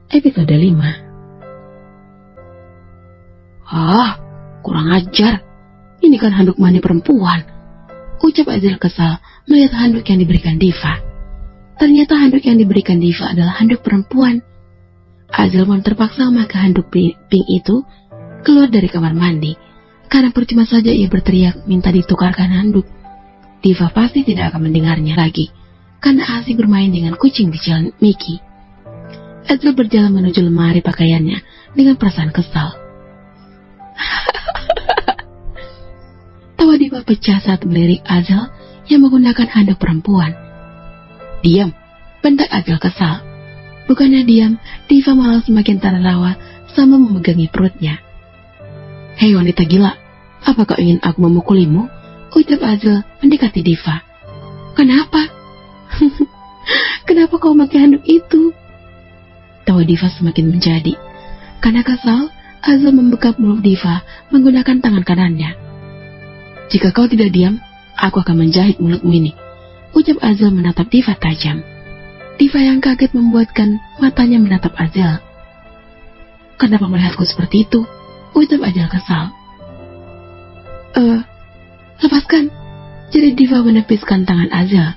Episode 5. Kurang ajar. Ini kan handuk mandi perempuan, ucap Azil kesal melihat handuk yang diberikan Diva. Ternyata handuk yang diberikan Diva adalah handuk perempuan. Azil pun terpaksa memakai handuk pink itu keluar dari kamar mandi, karena percuma saja ia berteriak minta ditukarkan handuk. Diva pasti tidak akan mendengarnya lagi, karena asik bermain dengan kucing kecil Mickey. Azil berjalan menuju lemari pakaiannya dengan perasaan kesal. Tawa Diva pecah saat melirik Azil yang menggunakan handuk perempuan. Diam, bentak Azil kesal. Bukannya diam, Diva malah semakin tertawa sambil memegangi perutnya. Hei wanita gila, apa kau ingin aku memukulimu? Ucap Azil mendekati Diva. Kenapa? Kenapa kau memakai handuk itu? Tawa Diva semakin menjadi. Karena kesal, Azil membekap mulut Diva menggunakan tangan kanannya. Jika kau tidak diam, aku akan menjahit mulutmu ini, ucap Azil menatap Diva tajam. Diva yang kaget membuatkan matanya menatap Azil. Kenapa melihatku seperti itu? Ucap Azil kesal. Lepaskan. Jadi Diva menepiskan tangan Azil.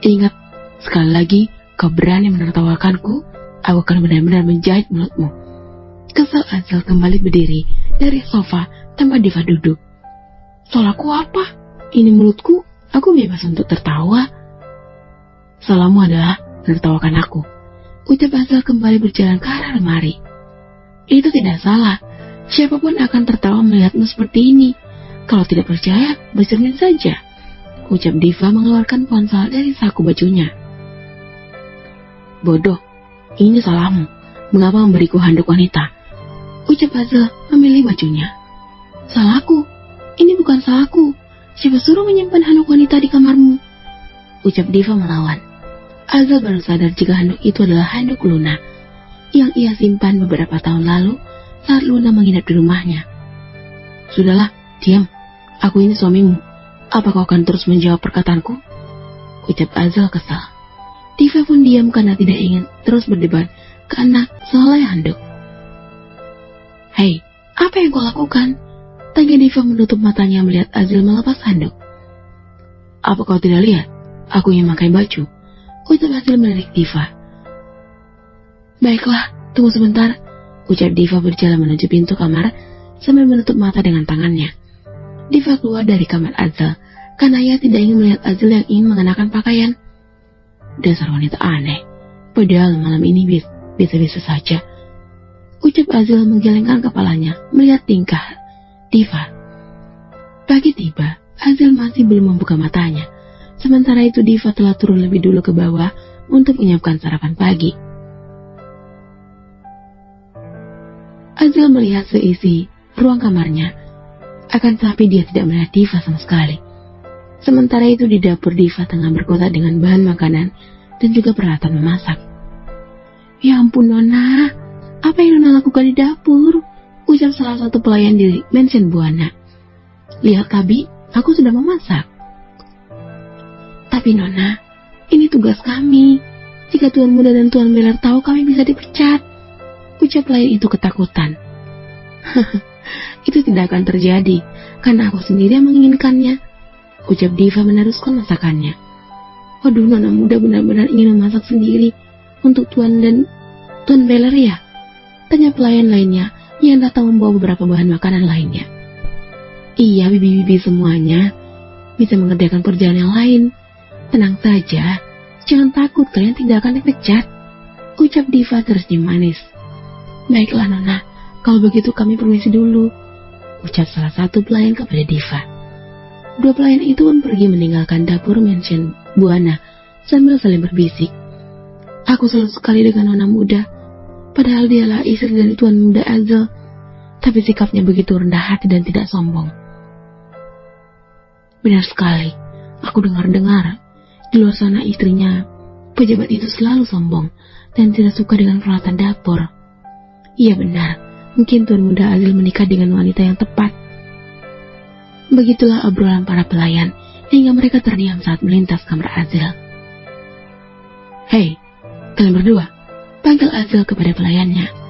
Ingat, sekali lagi kau berani menertawakanku, aku akan benar-benar menjahit mulutmu. Kesal Azil kembali berdiri dari sofa tempat Diva duduk. Salahku apa? Ini mulutku, aku bebas untuk tertawa. Salahmu adalah menertawakan aku, ucap Azil kembali berjalan ke arah lemari. Itu tidak salah. Siapapun akan tertawa melihatmu seperti ini. Kalau tidak percaya, bercermin saja, ucap Diva mengeluarkan ponsel dari saku bajunya. Bodoh, ini salahmu. Mengapa memberiku handuk wanita? Ucap Azil memilih bajunya. Salahku? Ini bukan salahku. Siapa suruh menyimpan handuk wanita di kamarmu? Ucap Diva melawan. Azil baru sadar jika handuk itu adalah handuk Luna yang ia simpan beberapa tahun lalu saat Luna menginap di rumahnya. Sudahlah, diam. Aku ini suamimu. Apa kau akan terus menjawab perkataanku? Ucap Azil kesal. Diva pun diam karena tidak ingin terus berdebat karena soal handuk. Hei, apa yang kau lakukan? Tanya Diva menutup matanya melihat Azil melepas handuk. Apa kau tidak lihat? Aku ingin memakai baju, ucap Azil melirik Diva. Baiklah, tunggu sebentar, ucap Diva berjalan menuju pintu kamar sambil menutup mata dengan tangannya. Diva keluar dari kamar Azil karena ia tidak ingin melihat Azil yang ingin mengenakan pakaian. Dasar wanita aneh, padahal malam ini bisa-bisa saja, ucap Azil menggelengkan kepalanya melihat tingkah Diva. Pagi tiba, Azil masih belum membuka matanya. Sementara itu Diva telah turun lebih dulu ke bawah untuk menyiapkan sarapan pagi. Azil melihat seisi ruang kamarnya, akan tetapi dia tidak melihat Diva sama sekali. Sementara itu di dapur Diva tengah berkotak dengan bahan makanan dan juga peralatan memasak. Ya ampun Nona, apa yang Nona lakukan di dapur? Ucap salah satu pelayan di mansion Buana. Lihat Kabi, aku sudah memasak. Tapi Nona, ini tugas kami. Jika Tuan Muda dan Tuan Beler tahu, kami bisa dipecat, ucap pelayan itu ketakutan. Itu tidak akan terjadi, karena aku sendiri yang menginginkannya, ucap Diva meneruskan masakannya. Waduh, Nona Muda benar-benar ingin memasak sendiri untuk Tuan dan Tuan Beler ya? Tanya pelayan lainnya yang datang membawa beberapa bahan makanan lainnya. Iya, bibi-bibi semuanya bisa mengerjakan pekerjaan yang lain. Tenang saja, jangan takut, kalian tidak akan dipecat, ucap Diva tersenyum manis. Baiklah Nona, kalau begitu kami permisi dulu, ucap salah satu pelayan kepada Diva. Dua pelayan itu pun pergi meninggalkan dapur mansion Buana sambil saling berbisik. Aku selalu sekali dengan Nona Muda, padahal dialah istri dari Tuan Muda Azil, tapi sikapnya begitu rendah hati dan tidak sombong. Benar sekali, aku dengar-dengar di luar sana istrinya, pejabat itu selalu sombong dan tidak suka dengan peralatan dapur. Iya benar, mungkin Tuan Muda Azil menikah dengan wanita yang tepat. Begitulah obrolan para pelayan hingga mereka terdiam saat melintas kamar Azil. Hei, kalian berdua, panggil Azel kepada pelayannya.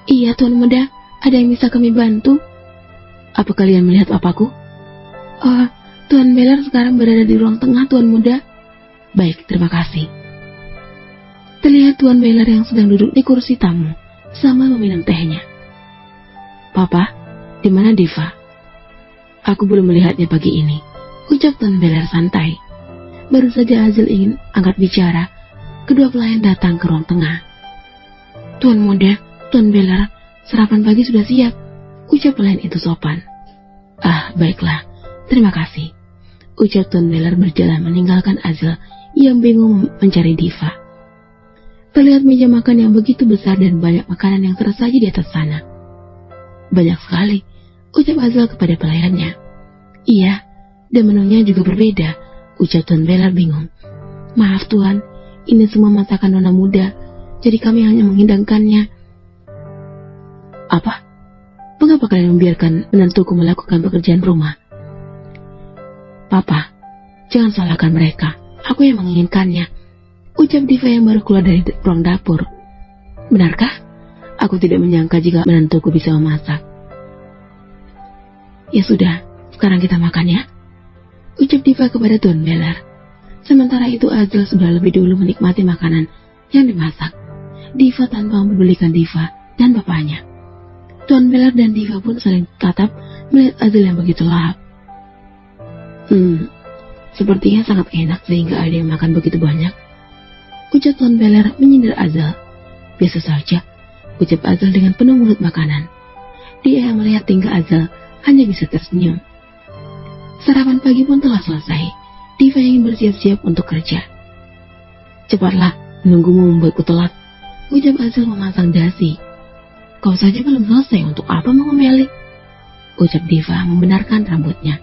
Iya Tuan Muda, ada yang bisa kami bantu? Apa kalian melihat papaku? Oh, Tuan Beller sekarang berada di ruang tengah, Tuan Muda. Baik, terima kasih. Terlihat Tuan Beller yang sedang duduk di kursi tamu sambil meminum tehnya. Papa, di mana Diva? Aku belum melihatnya pagi ini, ucap Tuan Beller santai. Baru saja Azel ingin angkat bicara, kedua pelayan datang ke ruang tengah. Tuan Muda, Tuan Beller, sarapan pagi sudah siap, ucap pelayan itu sopan. Ah, baiklah, terima kasih, ucap Tuan Beller berjalan meninggalkan Azel yang bingung mencari Diva. Terlihat meja makan yang begitu besar dan banyak makanan yang tersaji di atas sana. Banyak sekali, ucap Azel kepada pelayannya. Iya, dan menunya juga berbeda, ucap Tuan Beller bingung. Maaf Tuan, ini semua masakan nona muda, jadi kami hanya menghidangkannya. Apa? Mengapa kalian membiarkan menantuku melakukan pekerjaan rumah? Papa, jangan salahkan mereka, aku yang menginginkannya, ucap Diva yang baru keluar dari ruang dapur. Benarkah? Aku tidak menyangka jika menantuku bisa memasak. Ya sudah, sekarang kita makan ya, ucap Diva kepada Tuan Beller. Sementara itu Azel sudah lebih dulu menikmati makanan yang dimasak. Diva tanpa mempedulikan Diva dan bapaknya. Tuan Beller dan Diva pun saling tatap melihat Azel yang begitu lahap. Sepertinya sangat enak sehingga ada yang makan begitu banyak, ucap Tuan Beller menyindir Azel. Biasa saja, ucap Azel dengan penuh mulut makanan. Dia yang melihat tingkah Azel hanya bisa tersenyum. Sarapan pagi pun telah selesai. Diva ingin bersiap-siap untuk kerja. Cepatlah, menunggumu membuatku telat, ucap Azel memasang dasi. Kau saja belum selesai, untuk apa mengomeli? Ucap Diva membenarkan rambutnya.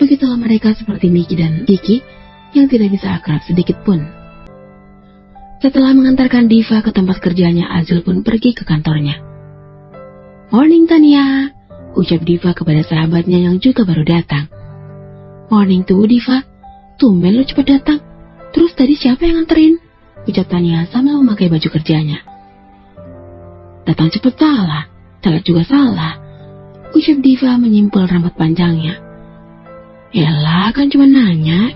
Begitulah mereka seperti Miki dan Kiki yang tidak bisa akrab sedikit pun. Setelah mengantarkan Diva ke tempat kerjanya, Azel pun pergi ke kantornya. Morning Tania, ucap Diva kepada sahabatnya yang juga baru datang. Morning tuh Diva, tumben lo cepat datang. Terus tadi siapa yang nganterin? Ucap Tania sambil memakai baju kerjanya. Datang cepat salah, telat juga salah, ucap Diva menyimpul rambut panjangnya. Yalah, kan cuma nanya,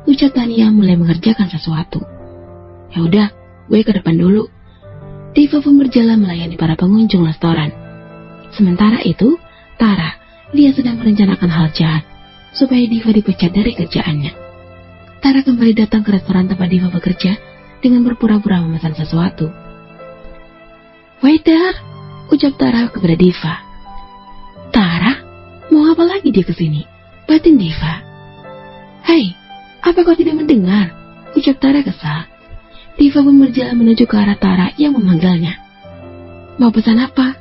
ucap Tania mulai mengerjakan sesuatu. Ya udah, gue ke depan dulu. Diva pun berjalan melayani para pengunjung restoran. Sementara itu, Tara, dia sedang merencanakan hal jahat supaya Diva dipecat dari kerjaannya. Tara kembali datang ke restoran tempat Diva bekerja dengan berpura-pura memesan sesuatu. Waiter, ucap Tara kepada Diva. Tara, mau apa lagi dia kesini? Batin Diva. Hei, apa kau tidak mendengar? Ucap Tara kesal. Diva pun berjalan menuju ke arah Tara yang memanggilnya. Mau pesan apa?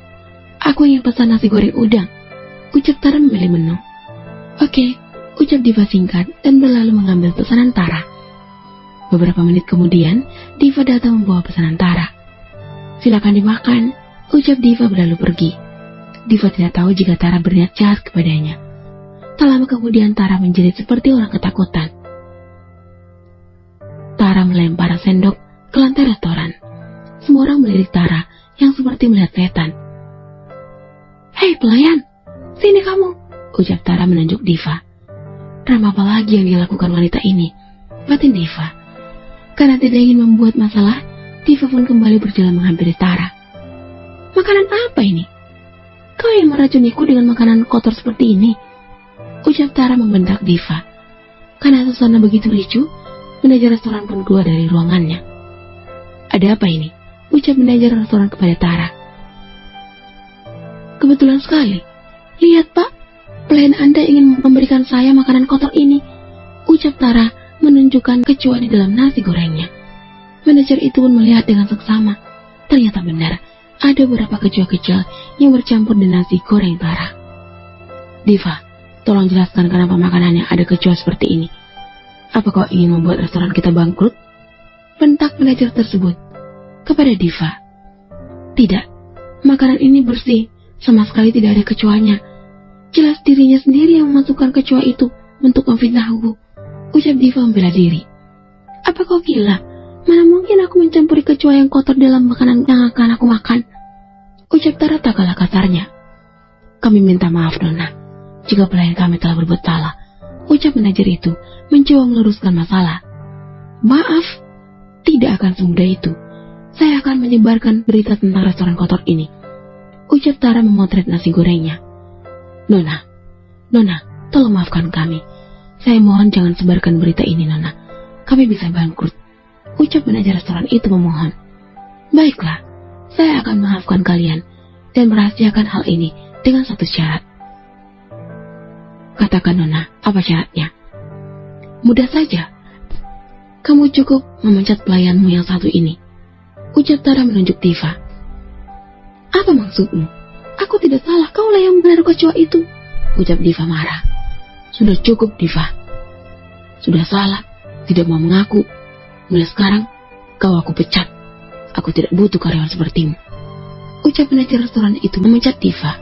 Aku ingin pesan nasi goreng udang, ucap Tara memilih menu. Oke, ucap Diva singkat dan berlalu mengambil pesanan Tara. Beberapa menit kemudian, Diva datang membawa pesanan Tara. Silakan dimakan, ucap Diva berlalu pergi. Diva tidak tahu jika Tara berniat jahat kepadanya. Tak lama kemudian Tara menjerit seperti orang ketakutan. Tara melempar sendok ke lantai restoran. Semua orang melirik Tara yang seperti melihat setan. Hei pelayan, sini kamu, ucap Tara menunjuk Diva. Drama apa lagi yang dilakukan wanita ini? Batin Diva. Karena tidak ingin membuat masalah, Diva pun kembali berjalan menghampiri Tara. Makanan apa ini? Kau yang meracuniku dengan makanan kotor seperti ini, ucap Tara membentak Diva. Karena suasana begitu ricuh, manajer restoran pun keluar dari ruangannya. Ada apa ini? Ucap manajer restoran kepada Tara. Kebetulan sekali. Lihat Pak, pelayan Anda ingin memberikan saya makanan kotor ini, ucap Tara menunjukkan kecoa di dalam nasi gorengnya. Manajer itu pun melihat dengan seksama. Ternyata benar, ada beberapa kecoa kecil yang bercampur dengan nasi goreng Tara. Diva, tolong jelaskan kenapa makanannya ada kecoa seperti ini. Apa kau ingin membuat restoran kita bangkrut? Bentak manajer tersebut kepada Diva. Tidak, makanan ini bersih, sama sekali tidak ada kecoanya. Jelas dirinya sendiri yang memasukkan kecoa itu untuk memfitnahku, ucap Diva membela diri. Apa kau gila? Mana mungkin aku mencampuri kecoa yang kotor dalam makanan yang akan aku makan, ucap Tara tak kalah kasarnya. Kami minta maaf, Nona, jika pelayan kami telah berbuat salah, ucap manajer itu mencoba meluruskan masalah. Maaf, tidak akan semudah itu. Saya akan menyebarkan berita tentang restoran kotor ini, ucap Tara memotret nasi gorengnya. Nona, tolong maafkan kami. Saya mohon jangan sebarkan berita ini, Nona. Kami bisa bangkrut, ucap manajer restoran itu memohon. Baiklah, saya akan maafkan kalian dan merahasiakan hal ini dengan satu syarat. Katakan, Nona, apa syaratnya? Mudah saja. Kamu cukup memecat pelayanmu yang satu ini, ucap Tara menunjuk Diva. Apa maksudmu? Aku tidak salah, kaulah yang menaruh kecoa itu, ucap Diva marah. Sudah cukup, Diva. Sudah salah, tidak mau mengaku. Mulai sekarang, kau aku pecat. Aku tidak butuh karyawan sepertimu, ucap manajer restoran itu memecat Diva.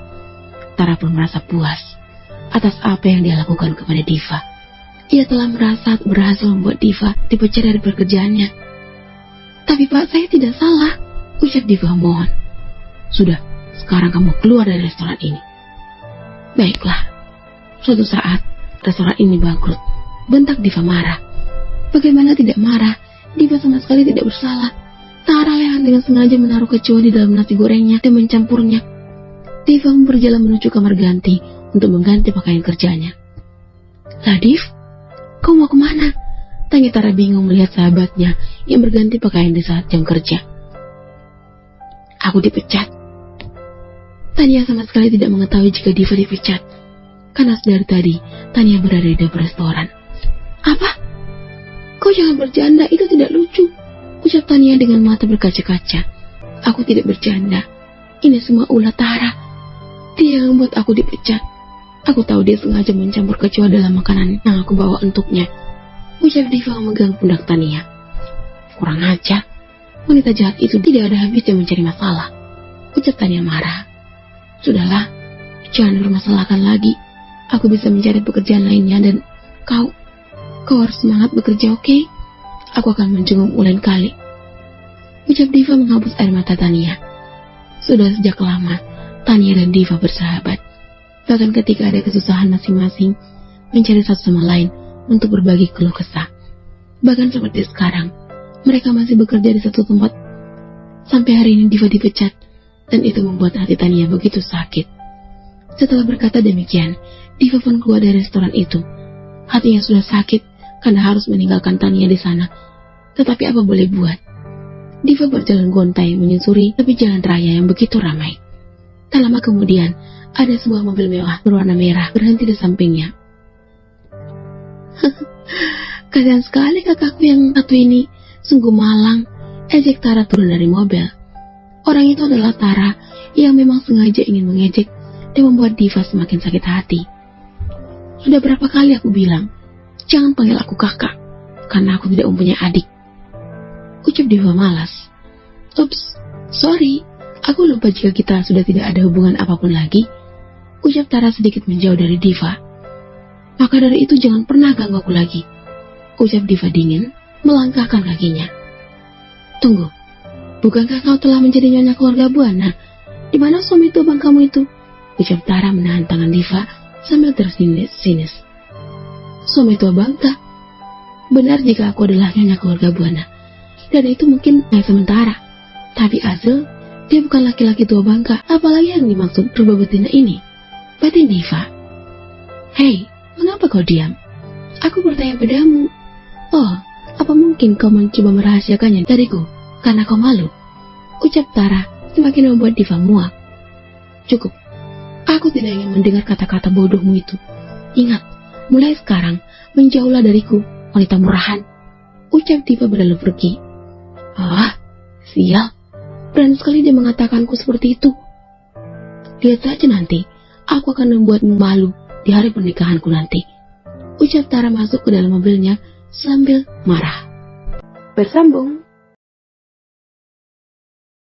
Tara pun merasa puas atas apa yang dia lakukan kepada Diva. Ia telah merasa berhasil membuat Diva dipecat dari pekerjaannya. Tapi Pak, saya tidak salah, ucap Diva mohon. Sudah, sekarang kamu keluar dari restoran ini. Baiklah. Suatu saat, restoran ini bangkrut, bentak Diva marah. Bagaimana tidak marah? Diva sama sekali tidak bersalah. Tara yang dengan sengaja menaruh kecoa di dalam nasi gorengnya dan mencampurnya. Diva berjalan menuju kamar ganti untuk mengganti pakaian kerjanya. Lah, Div, kau mau kemana? Tanya Tara bingung melihat sahabatnya yang berganti pakaian di saat jam kerja. Aku dipecat. Tania sama sekali tidak mengetahui jika Diva dipecat, karena dari tadi Tania berada di dapur restoran. Apa? Kau jangan bercanda, itu tidak lucu, ucap Tania dengan mata berkaca-kaca. Aku tidak bercanda. Ini semua ulah Tara. Dia yang membuat aku dipecat. Aku tahu dia sengaja mencampur kecoa dalam makanan yang aku bawa untuknya, ucap Diva memegang pundak Tania. Kurang ajar. Wanita jahat itu tidak ada habisnya mencari masalah, ucap Tania marah. Sudahlah, jangan bermasalahkan lagi. Aku bisa mencari pekerjaan lainnya dan kau harus semangat bekerja, oke? Aku akan menjenguk lain kali, ucap Diva menghapus air mata Tania. Sudah sejak lama Tania dan Diva bersahabat. Bahkan ketika ada kesusahan masing-masing, mencari satu sama lain untuk berbagi keluh kesah. Bahkan seperti sekarang, mereka masih bekerja di satu tempat. Sampai hari ini Diva dipecat, dan itu membuat hati Tania begitu sakit. Setelah berkata demikian, Diva pun keluar dari restoran itu. Hatinya sudah sakit karena harus meninggalkan Tania di sana. Tetapi apa boleh buat? Diva berjalan gontai menyusuri tepi jalan raya yang begitu ramai. Tak lama kemudian, ada sebuah mobil mewah berwarna merah berhenti di sampingnya. Kasihan sekali kakakku yang satu ini, sungguh malang, ejek Tara turun dari mobil. Orang itu adalah Tara yang memang sengaja ingin mengejek dan membuat Diva semakin sakit hati. Sudah berapa kali aku bilang, jangan panggil aku kakak, karena aku tidak mempunyai adik, ucap Diva malas. Ups, sorry, aku lupa jika kita sudah tidak ada hubungan apapun lagi, ucap Tara sedikit menjauh dari Diva. Maka dari itu jangan pernah ganggu aku lagi, ucap Diva dingin melangkahkan kakinya. Tunggu, bukankah kau telah menjadi nyonya keluarga Buana? Di mana suami tuabang kamu itu? Ucap Tara menahan tangan Diva sambil tersinis. Suami tua bangka? Benar jika aku adalah nyonya keluarga Buana, dan itu mungkin hanya sementara. Tapi Azil, dia bukan laki-laki tua bangka. Apalagi yang dimaksud rubah betina ini? Batin Diva. Hei, mengapa kau diam? Aku bertanya padamu. Oh, apa mungkin kau mencoba merahasiakannya dariku karena kau malu? Ucap Tara semakin membuat Diva muak. Cukup. Aku tidak ingin mendengar kata-kata bodohmu itu. Ingat, mulai sekarang menjauhlah dariku, wanita murahan, ucap Diva berlalu pergi. Ah, sial. Berani sekali dia mengatakanku seperti itu. Lihat saja nanti, aku akan membuatmu malu di hari pernikahanku nanti, ucap Tara masuk ke dalam mobilnya sambil marah. Bersambung.